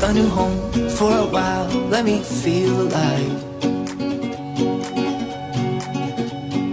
a new home for a while, let me feel alive.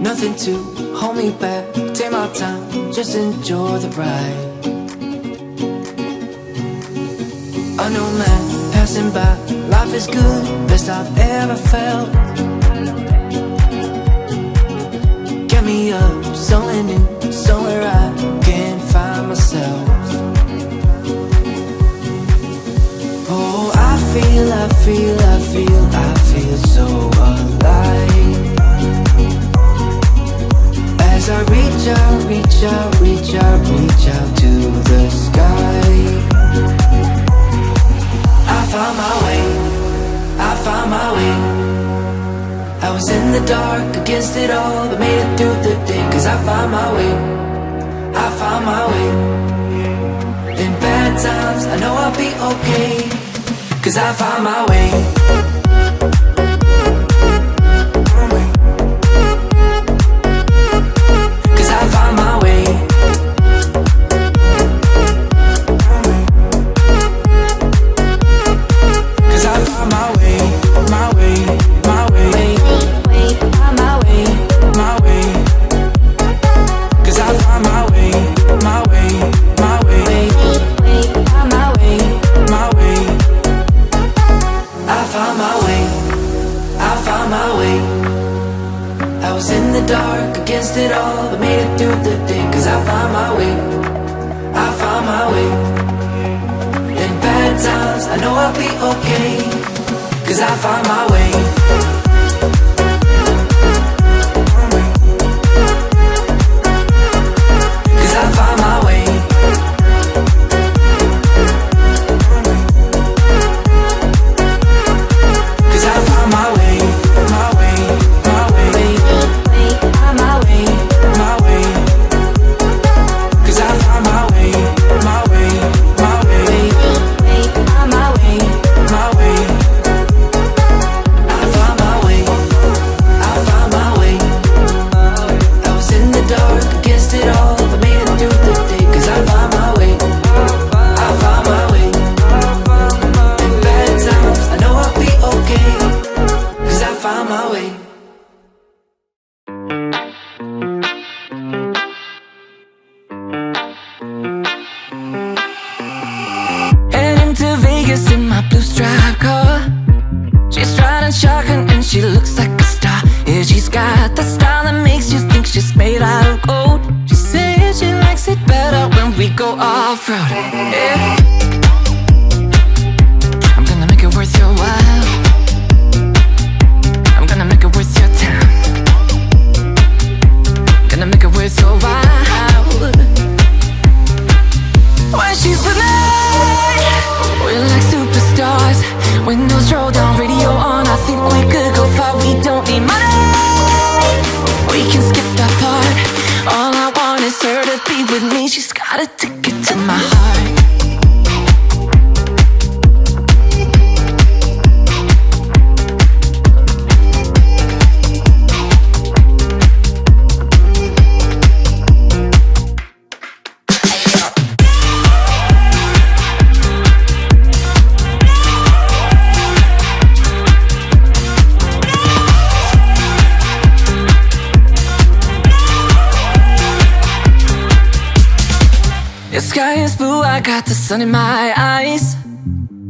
Nothing to hold me back, take my time, just enjoy the ride. A new man passing by, life is good, best I've ever felt. Get me up, somewhere new, somewhere I can find myself. Oh, I feel so alive. As I reach out to the sky. I found my way. I was in the dark against it all, but made it through the day. Cause I found my way. In bad times, I know I'll be okay. Cause I found my way. Cause I found my way. Cause I found my way. My way. My way. My way. My way. Cause I found my way. My way. My way. My way. My way. I found my way. I found my way. I was in the dark against it all, but made it through the day. Cause I found my way. I found my way. In bad times, I know I'll be okay. Cause I found my way. Cause I found my way. Cause I found my way. My way. My way. My way. My way. Cause I found my way. My way. My way. My way. My way. I found my way. I found my way. I was in the dark against it all, but made it through the day. Cause I found my way. I found my way. In bad times, I know I'll be okay. Cause I found my way. Heading to Vegas in my blue striped car. She's riding shotgun and she looks like a star. Yeah, she's got the style that makes you think she's made out of gold. She says she likes it better when we go off-road. Yeah. I'm gonna make it worth your while. I'm gonna make it worth your time. Gonna make it worth your while. When she's with me, we're like superstars. Windows roll down, radio on. I think we could go far. We don't need money. We can skip that part. All I want is her to be with me. She's got a ticket to my heart. The sky is blue, I got the sun in my eyes.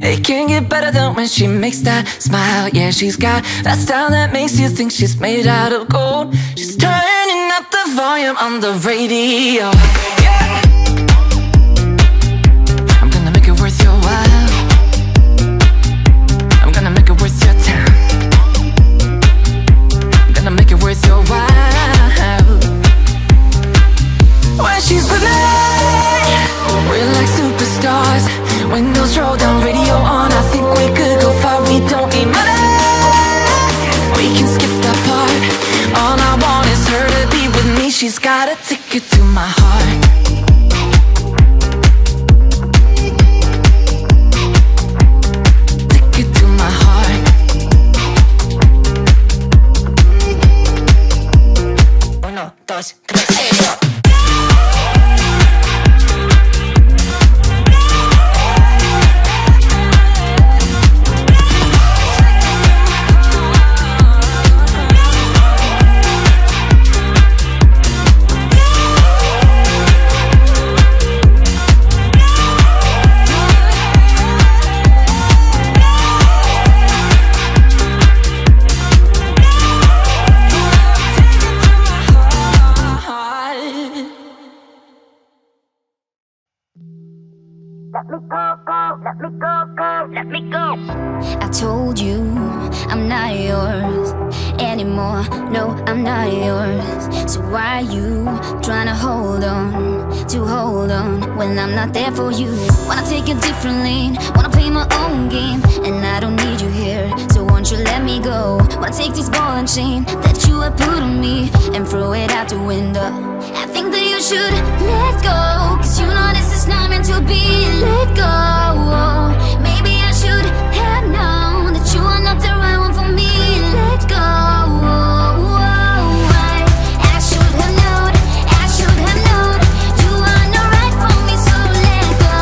It can't get better than when she makes that smile. Yeah, she's got that style that makes you think she's made out of gold. She's turning up the volume on the radio. Yeah. I'm gonna make it worth your while. I'm gonna make it worth your time. I'm gonna make it worth your while. When she's with me, we're like superstars. Windows roll down, radio on. I think we could go far. We don't need money. We can skip that part. All I want is her to be with me. She's got a ticket to my heart. Ticket to my heart. Uno, dos, tres, I told you I'm not yours anymore. No, I'm not yours. So why you trying to hold on when I'm not there for you? Wanna take a different lane, wanna play my own game, and I don't need you here, so won't you let me go? Wanna take this ball and chain that you have put on me and throw it out the window. I think that you should let go, cause you know this is not meant to be. Let go. Maybe I should have known that you are not the right one for me. Let go. I should have known, I should have known you are not right for me. So let go,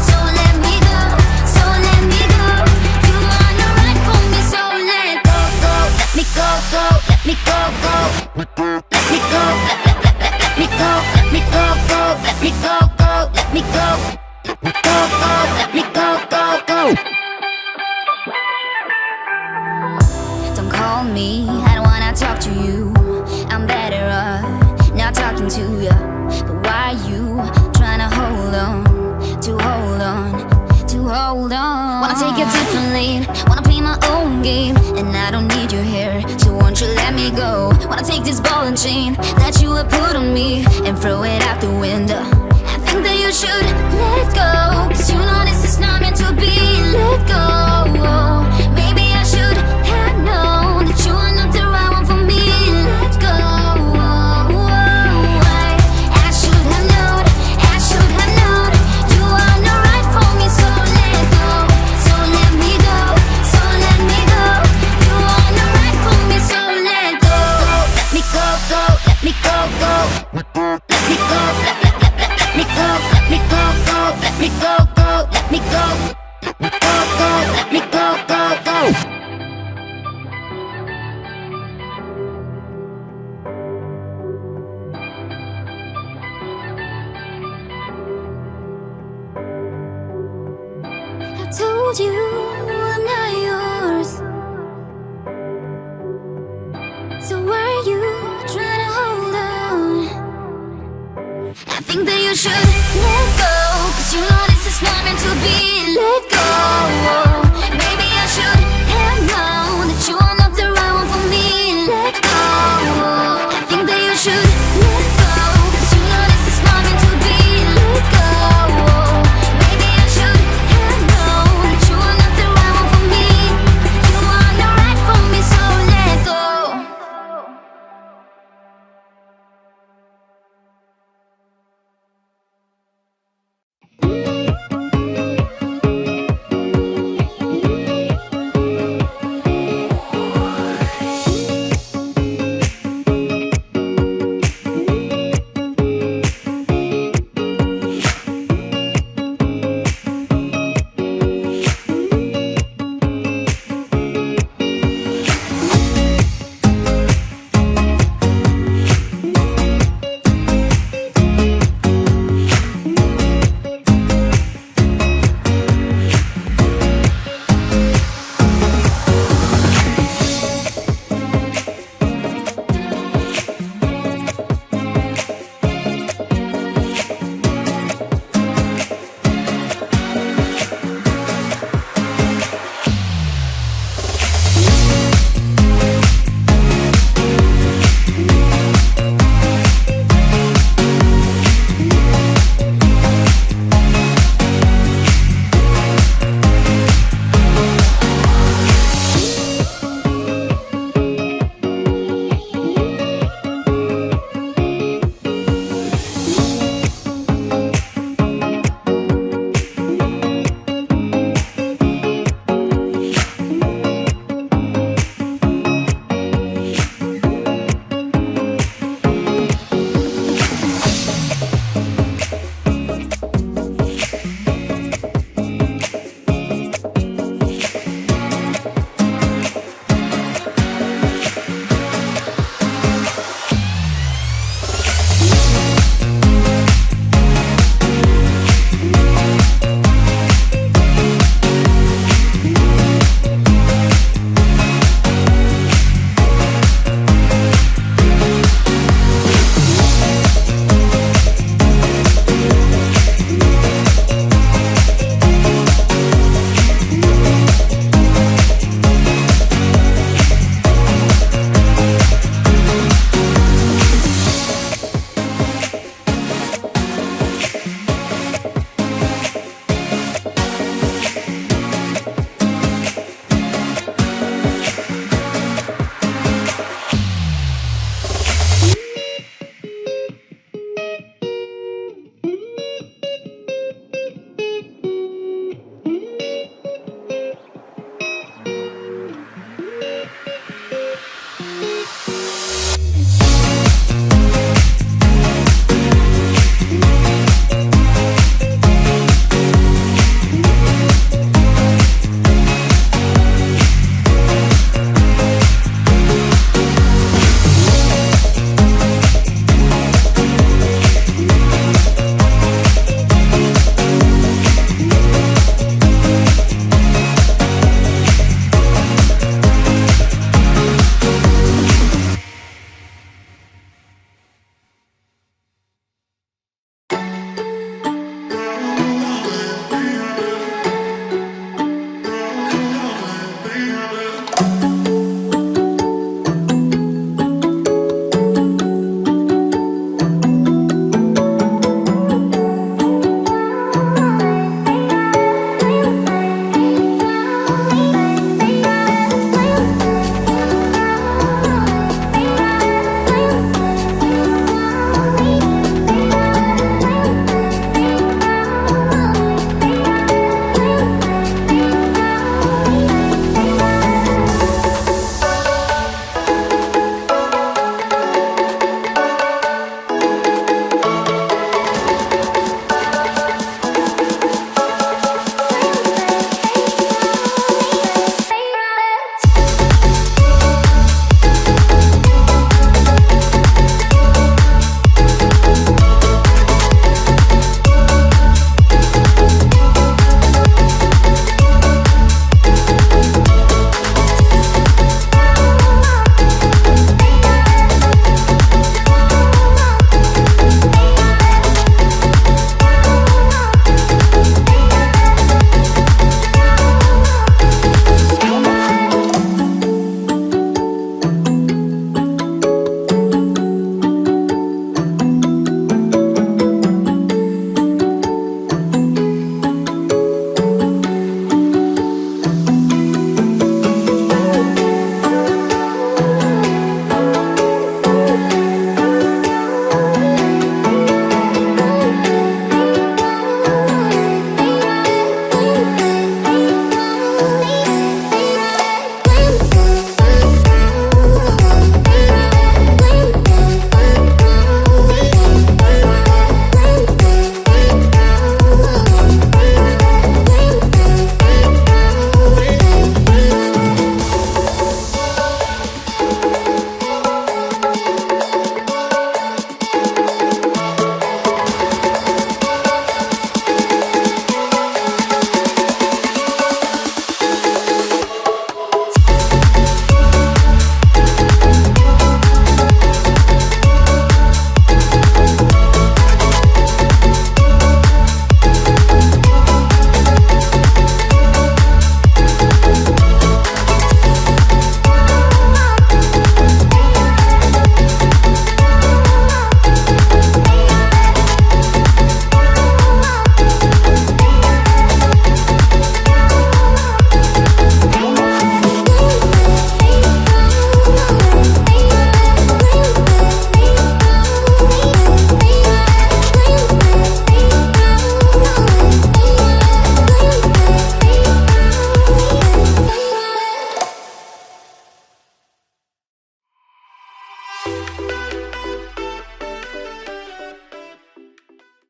so let me go, so let me go. You are not right for me, so let go, go. Let me go, go. Let me go, go. Let me go, let me go, let me go, go. Let me go, go. Let me go, go, go. Let me go, go, go. Don't call me, I don't wanna talk to you. I'm better off not talking to you. But why you tryna hold on, to hold on, to hold on? Wanna take a different lane, wanna play my own game, and I don't need you here, so won't you let me go? Wanna take this ball and chain that you have put on me and throw it out the window. I think that you should let go, cause you know this is not meant to be. Let go. Maybe I should have known that you are not the right one for me. Let go. I should have known, I should have known you are not right for me. So let go, so let me go, so let me go. You are not right for me, so let go. Let me go, go. Let me go, go. Let me go, let me go, let me go, go. Let me go, go. Let me go, go, go. Let me go, go, go. I told you I'm not yours, so why are you trying to hold on? I think that you should let go, cause you know this is not meant to be. Let go.